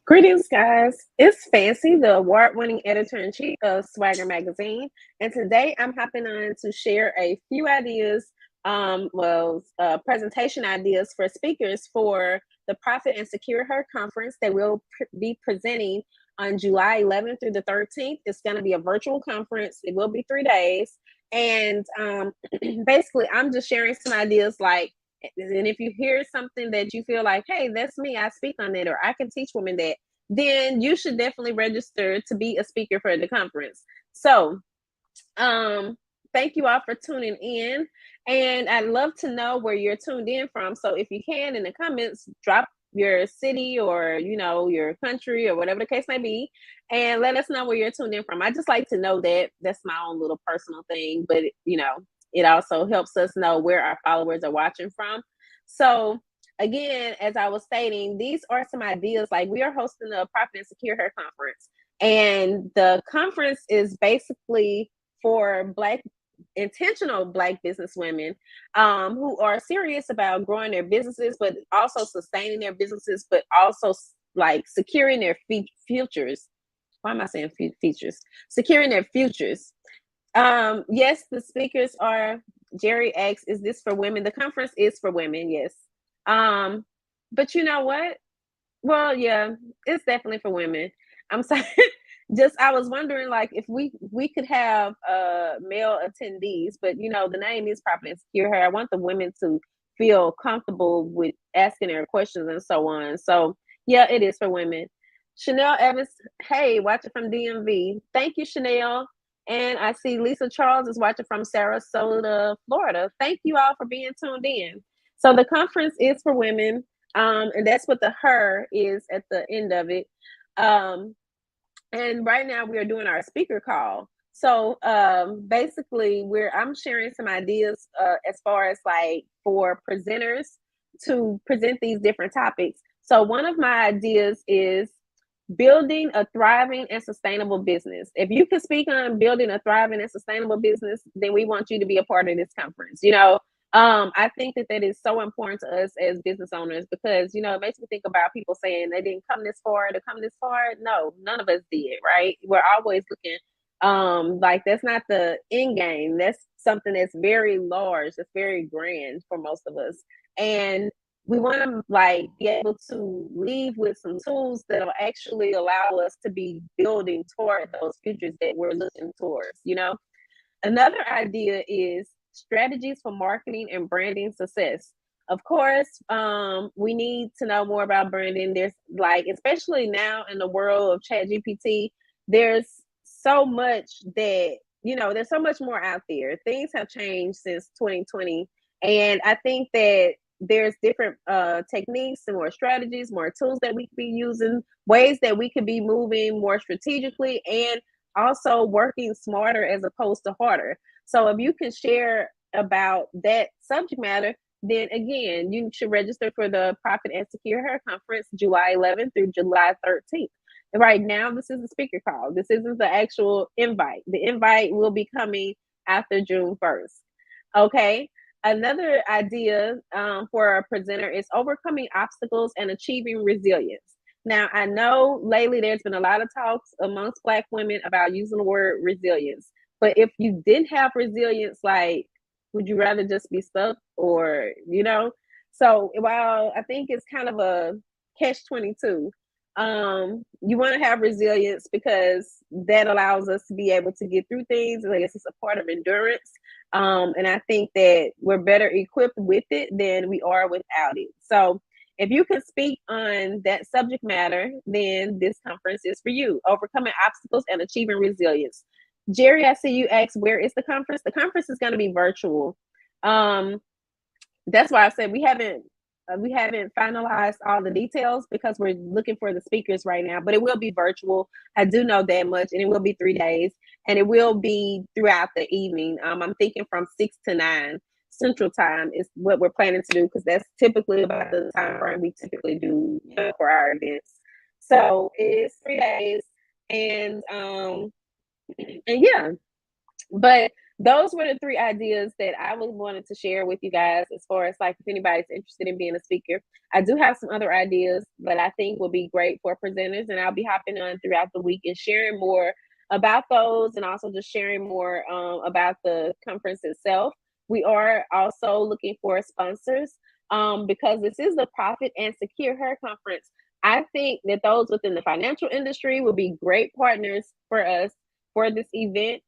Greetings, guys. It's Fancy, the award winning editor in chief of Swagger Magazine. And today I'm hopping on to share a few ideas, presentation ideas for speakers for the Profit and Secure Her conference that we'll be presenting on July 11th through the 13th. It's going to be a virtual conference, it will be 3 days. And basically, I'm just sharing some ideas and if you hear something that you feel like, hey, that's me, I speak on it, or I can teach women that, then you should definitely register to be a speaker for the conference. So, thank you all for tuning in. And I'd love to know where you're tuned in from. So, if you can, in the comments, drop your city or your country or whatever the case may be, and let us know where you're tuned in from. I just like to know that. That's my own little personal thing, but it also helps us know where our followers are watching from. So, again, as I was stating, these are some ideas. Like, we are hosting the Profit and Secure Her conference, and the conference is basically for intentional Black business women who are serious about growing their businesses, but also sustaining their businesses, but also like securing their futures. Why am I saying features? Securing their futures. Yes, the speakers are Jerry X. Is this for women? The conference is for women, yes. But you know what? Well, yeah, it's definitely for women. I'm sorry. Just I was wondering, like, if we could have male attendees, but the name is Profit and Secure Her. I want the women to feel comfortable with asking their questions and so on. So yeah, it is for women. Chanel Evans, hey, watching from DMV. Thank you, Chanel. And I see Lisa Charles is watching from Sarasota, Florida. Thank you all for being tuned in. So the conference is for women, and that's what the her is at the end of it. And right now we are doing our speaker call. So basically, I'm sharing some ideas as far as like for presenters to present these different topics. So one of my ideas is building a thriving and sustainable business. If you can speak on building a thriving and sustainable business, then we want you to be a part of this conference. I think that is so important to us as business owners because it makes me think about people saying they didn't come this far to come this far. No, none of us did, right? We're always looking like that's not the end game. That's something that's very large, that's very grand for most of us. And we want to be able to leave with some tools that will actually allow us to be building toward those futures that we're looking towards. Another idea is strategies for marketing and branding success. Of course, we need to know more about branding. There's especially now in the world of ChatGPT, there's so much there's so much more out there. Things have changed since 2020. And I think that there's different techniques and more strategies, more tools that we could be using, ways that we could be moving more strategically and also working smarter as opposed to harder. So if you can share about that subject matter, then again, you should register for the Profit and Secure Her conference, July 11th through July 13th. Right now, this is the speaker call. This isn't the actual invite. The invite will be coming after June 1st. Okay. Another idea for a presenter is overcoming obstacles and achieving resilience. Now, I know lately there's been a lot of talks amongst Black women about using the word resilience. But if you didn't have resilience, would you rather just be stuck or? So while I think it's kind of a catch-22, you want to have resilience because that allows us to be able to get through things. I guess it's a part of endurance. And I think that we're better equipped with it than we are without it. So if you can speak on that subject matter, then this conference is for you. Overcoming obstacles and achieving resilience. Jerry, I see you asked, where is the conference? The conference is going to be virtual. That's why I said we haven't finalized all the details because we're looking for the speakers right now, but it will be virtual. I do know that much, and it will be 3 days, and it will be throughout the evening. I'm thinking from 6 to 9 Central Time is what we're planning to do because that's typically about the time frame we typically do for our events. So it's 3 days, and yeah. But those were the three ideas that I was wanted to share with you guys as far as like if anybody's interested in being a speaker. I do have some other ideas that I think will be great for presenters, and I'll be hopping on throughout the week and sharing more about those and also just sharing more about the conference itself. We are also looking for sponsors because this is the Profit and Secure Her conference. I think that those within the financial industry would be great partners for us for this event.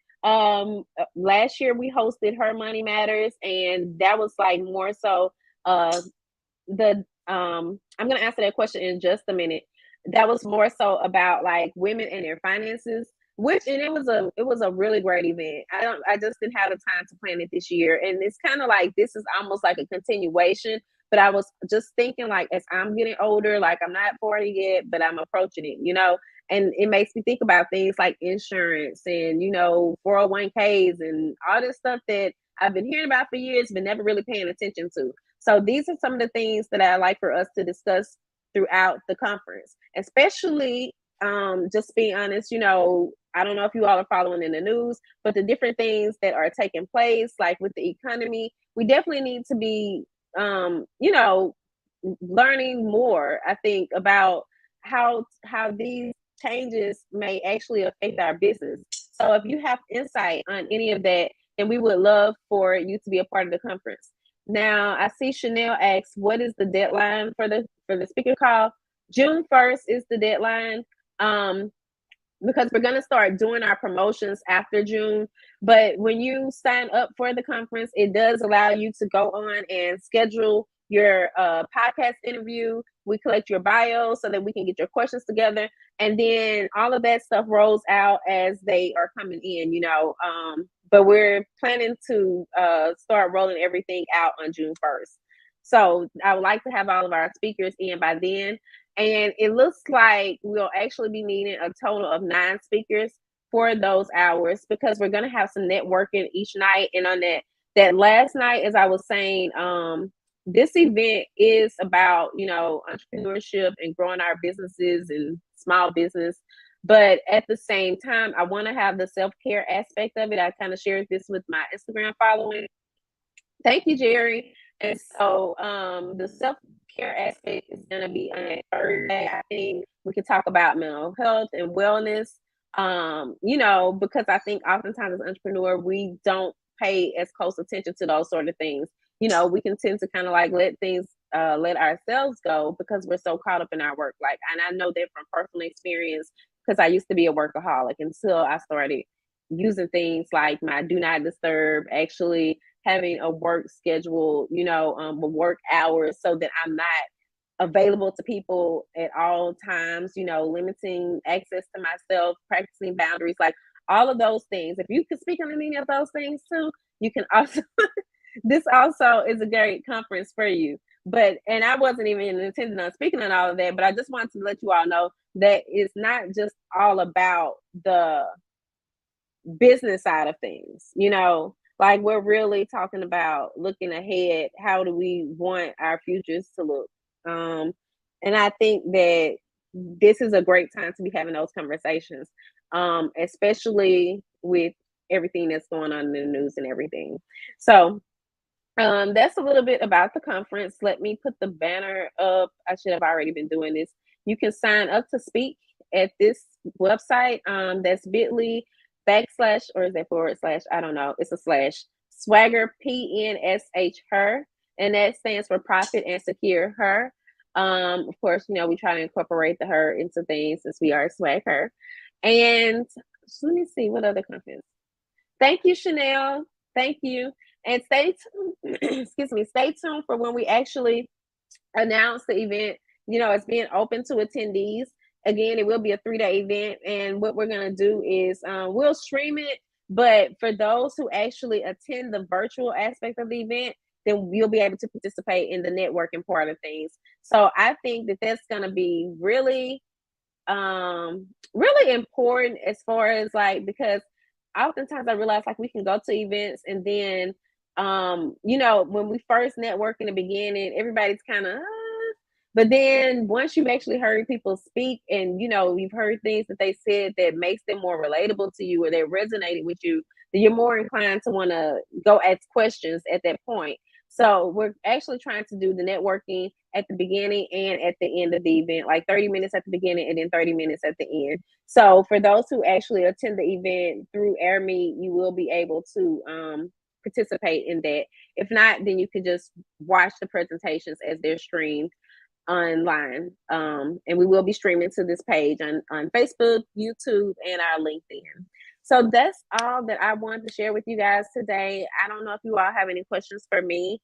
Last year we hosted Her Money Matters, and that was like more so the I'm gonna answer that question in just a minute. That was more so about like women and their finances, which and it was a really great event. I just didn't have the time to plan it this year, and it's kind of like this is almost like a continuation. But I was just thinking like as I'm getting older, like I'm not 40 yet, but I'm approaching it, and it makes me think about things like insurance and 401ks and all this stuff that I've been hearing about for years, but never really paying attention to. So these are some of the things that I like for us to discuss throughout the conference, especially just being honest, I don't know if you all are following in the news, but the different things that are taking place, like with the economy, we definitely need to be, learning more, I think, about how these changes may actually affect our business. So if you have insight on any of that, then we would love for you to be a part of the conference. Now, I see Chanel asks, "What is the deadline for the speaker call?" June 1st is the deadline. Um, because we're going to start doing our promotions after June. But when you sign up for the conference, it does allow you to go on and schedule your podcast interview. We collect your bio so that we can get your questions together. And then all of that stuff rolls out as they are coming in. But we're planning to start rolling everything out on June 1st. So I would like to have all of our speakers in by then. And it looks like we'll actually be needing a total of 9 speakers for those hours because we're going to have some networking each night. And on that last night, as I was saying, this event is about, entrepreneurship and growing our businesses and small business. But at the same time, I want to have the self-care aspect of it. I kind of shared this with my Instagram following. Thank you, Jerry. And so the self care aspect is going to be on that third day. I think we can talk about mental health and wellness, because I think oftentimes as entrepreneur, we don't pay as close attention to those sort of things. We can tend to kind of like let things, let ourselves go because we're so caught up in our work. Like, and I know that from personal experience because I used to be a workaholic until I started using things like my do not disturb, actually having a work schedule, with work hours so that I'm not available to people at all times, limiting access to myself, practicing boundaries, like all of those things. If you can speak on any of those things too, you can also, this also is a great conference for you. But, and I wasn't even intending on speaking on all of that, but I just wanted to let you all know that it's not just all about the business side of things, like we're really talking about looking ahead. How do we want our futures to look? And I think that this is a great time to be having those conversations, especially with everything that's going on in the news and everything. So that's a little bit about the conference. Let me put the banner up. I should have already been doing this. You can sign up to speak at this website. That's bit.ly / or is that / I don't know. It's a slash swagger PNSH her. And that stands for Profit and Secure Her. Of course, we try to incorporate the her into things since we are swag her. And let me see what other conference. Thank you, Chanel. Thank you. And stay tuned, excuse me, stay tuned for when we actually announce the event. It's being open to attendees. Again, it will be a 3-day event. And what we're going to do is we'll stream it. But for those who actually attend the virtual aspect of the event, then you'll be able to participate in the networking part of things. So I think that that's going to be really, really important as far as like, because oftentimes I realize like we can go to events and then when we first network in the beginning, everybody's kind of But then once you've actually heard people speak and you've heard things that they said that makes them more relatable to you or they resonated with you, then you're more inclined to want to go ask questions at that point. So we're actually trying to do the networking at the beginning and at the end of the event, like 30 minutes at the beginning and then 30 minutes at the end. So for those who actually attend the event through AirMeet, you will be able to participate in that. If not, then you can just watch the presentations as they're streamed online. And we will be streaming to this page on Facebook, YouTube, and our LinkedIn. So that's all that I wanted to share with you guys today. I don't know if you all have any questions for me.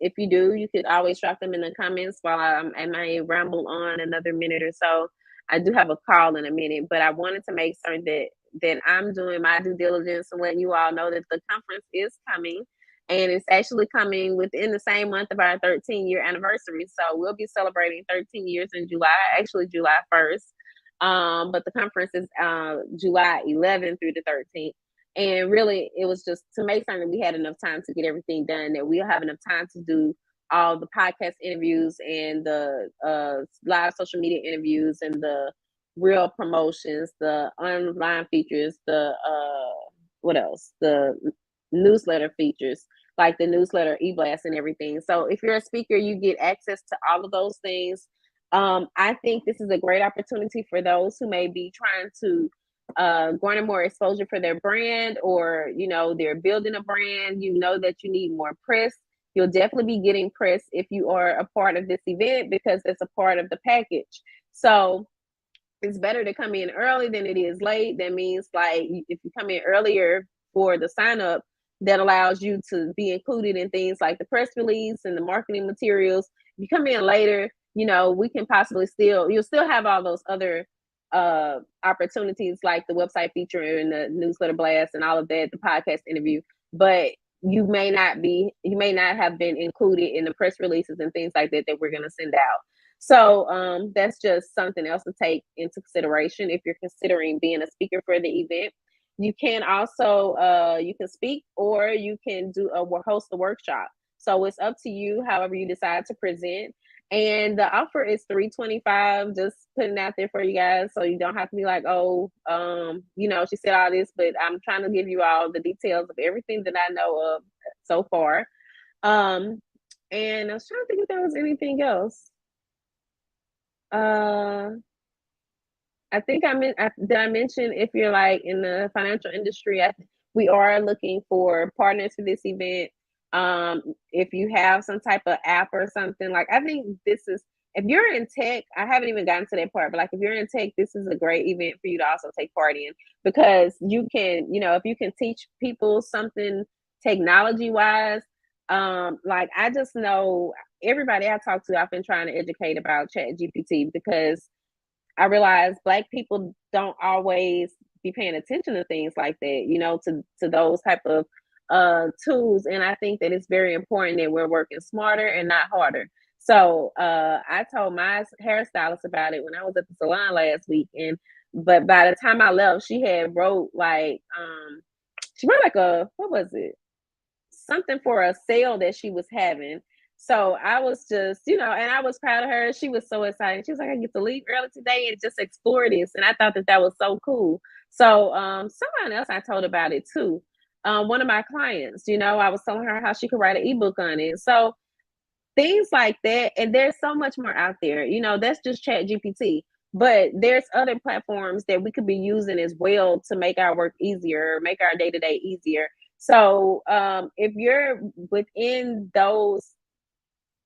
If you do, you could always drop them in the comments while I may ramble on another minute or so. I do have a call in a minute, but I wanted to make certain that I'm doing my due diligence and letting you all know that the conference is coming. And it's actually coming within the same month of our 13-year anniversary. So we'll be celebrating 13 years in July, actually July 1st. But the conference is July 11th through the 13th. And really, it was just to make certain that we had enough time to get everything done, that we'll have enough time to do all the podcast interviews and the live social media interviews and the real promotions, the online features, the what else? The newsletter features, like the newsletter e-blast and everything. So if you're a speaker, you get access to all of those things. I think this is a great opportunity for those who may be trying to garner more exposure for their brand, or they're building a brand. That you need more press. You'll definitely be getting press if you are a part of this event, because it's a part of the package. So it's better to come in early than it is late. That means, like, if you come in earlier for the sign up, that allows you to be included in things like the press release and the marketing materials. If you come in later, we can possibly you'll still have all those other opportunities, like the website feature and the newsletter blast and all of that, the podcast interview, but you may not have been included in the press releases and things like that we're going to send out. So that's just something else to take into consideration if you're considering being a speaker for the event. You can also you can speak, or you can host a workshop. So it's up to you, however you decide to present. And the offer is $325. Just putting it out there for you guys, so you don't have to be like, oh, she said all this, but I'm trying to give you all the details of everything that I know of so far. And I was trying to think if there was anything else. I think did I mention, if you're like in the financial industry, we are looking for partners for this event. If you have some type of app or something, like, I think if you're in tech, I haven't even gotten to that part, but like if you're in tech, this is a great event for you to also take part in, because you can, if you can teach people something technology wise, like, I just know everybody I talk to, I've been trying to educate about ChatGPT, because I realize Black people don't always be paying attention to things like that, to those type of tools. And I think that it's very important that we're working smarter and not harder. So I told my hairstylist about it when I was at the salon last week, but by the time I left, she had wrote like what was it? Something for a sale that she was having. So I was just, and I was proud of her. She was so excited. She was like, I get to leave early today and just explore this. And I thought that was so cool. So someone else I told about it too. One of my clients, I was telling her how she could write an ebook on it. So things like that. And there's so much more out there. That's just ChatGPT. But there's other platforms that we could be using as well to make our work easier, make our day-to-day easier. So if you're within those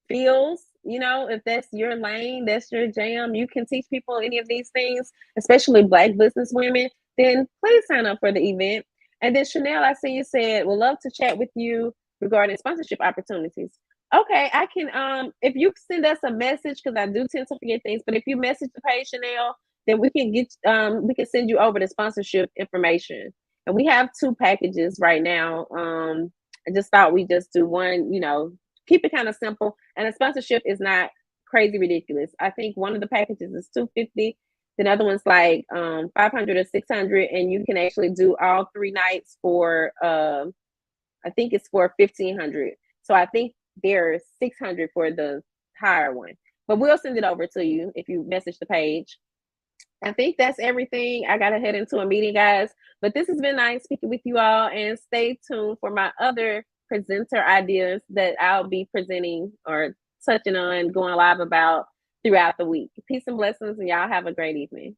fields, if that's your lane, that's your jam, you can teach people any of these things, especially Black business women, then please sign up for the event. And then Chanel, I see you said, would love to chat with you regarding sponsorship opportunities. Okay, I can, if you send us a message, because I do tend to forget things, but if you message the page, Chanel, then we can send you over the sponsorship information. And we have 2 packages right now. I just thought we just do one, keep it kind of simple. And a sponsorship is not crazy ridiculous. I think one of the packages is $250. The other one's like $500 or $600, and you can actually do all 3 nights for I think it's for $1,500. So I think there's $600 for the higher one. but we'll send it over to you if you message the page. I think that's everything. I gotta head into a meeting, guys. But this has been nice speaking with you all, and stay tuned for my other presenter ideas that I'll be presenting or touching on, going live about throughout the week. Peace and blessings, and y'all have a great evening.